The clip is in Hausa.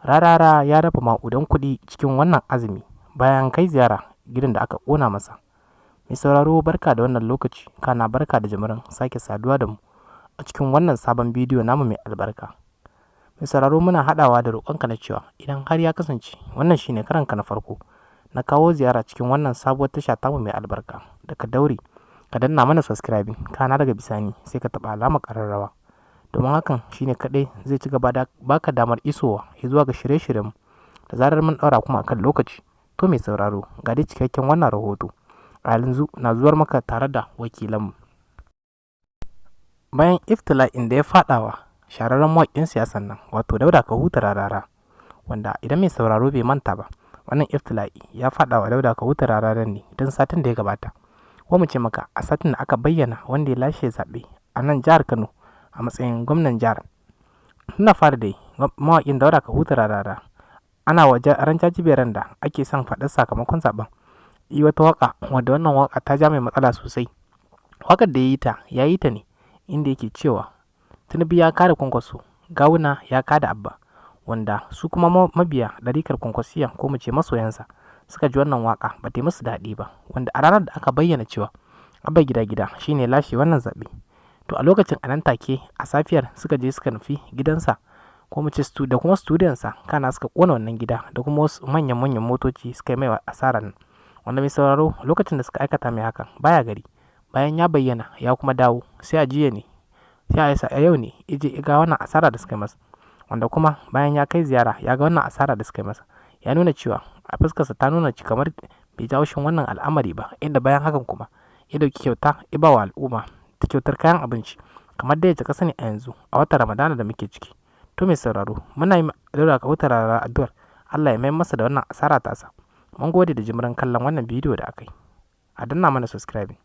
Rarara ya dafa maƙudan kuɗi cikin wannan azumi bayan kai ziyara gidan da aka ƙona masa. Mai sauraro barka da wannan lokaci, kana barka da jimirin sake saduwa da mu a cikin wannan sabon bidiyo namu mai albarka. Mai sauraro muna haɗawa da roƙonka na cewa idan har ya kasance wannan shine karanka na farko na kawo ziyara cikin wannan sabuwar tasha tamu mai albarka, da ka daure ka danna mana subscribing, kana daga bisani sai ka taɓa alamar ƙararrawa. Domin hakan shine kaɗai zai ci gaba da baka damar isowa zuwa ga shirye-shiryen da zarar mun ɗaura kuma akan lokaci. To mai sauraro ga dai cikakken wannan rahoto a yanzu na zuwar maka tare da wakilanmu. Bayan iftila'in da ya faɗawa shahararren mawaƙin siyasan nan wato Dauda Kahutu Rarara, wanda idan mai sauraro bai manta ba wannan iftila'i ya faɗawa Dauda Kahutu Rarara ne don satin da ya gabata, ko mu ce maka a satin da aka bayyana wanda ya lashe zaɓe a nan jihar Kano a matsayin gwamnan jihar. Ina fara dai mawaƙin Dauda Kahutu Rarara ana waje ran jajiberan da ake son faɗar sakamakon zaɓen yi wata waƙa wadda wannan waƙa ta ja mai matsala sosai. Waƙar da ya yi ta ne inda yake cewa Tinubu ya kada Kwankwaso, Gawuna ya kada Abba, wanda su kuma mabiya ɗarikar Kwankwasiya ko mu ce masoyansa suka ji wannan waƙa ba ta yi musu daɗi ba, wanda a ranar da aka bayyana cewa Abba Gida shine lashe wannan zaɓe. To a lokacin a nan take a safiyar suka je suka nufi gidansa ko mu ce da kuma studiyonsa, kana suka kona wannan gida da kuma wasu manyan motoci suka yi mai asarar nan, wanda mai sauraro lokacin da suka aikata mai hakan baya gari, bayan ya bayyana ya kuma dawo sai a jiya ne sai a yau ne ije ga wannan asara da suka yi masa, wanda kuma bayan ya kai ziyara ya ga wannan asara da suka yi masa ya nuna cewa a fuskarsa ta nuna kamar bai jawo shin wannan al'amari ba, inda bayan hakan kuma ya dauki kyauta ya ba wa al'umma ta kyautar kayan abinci kamar da yadda ka sani a yanzu a watan Ramadana da muke ciki. To mai sauraro muna yi Dauda Kahutu Rarara addu'ar Allah ya mayar masa da wannan asara tasa. Mun gode da jimirin kallon wannan bidiyo da aka yi. A danna mana subscribing.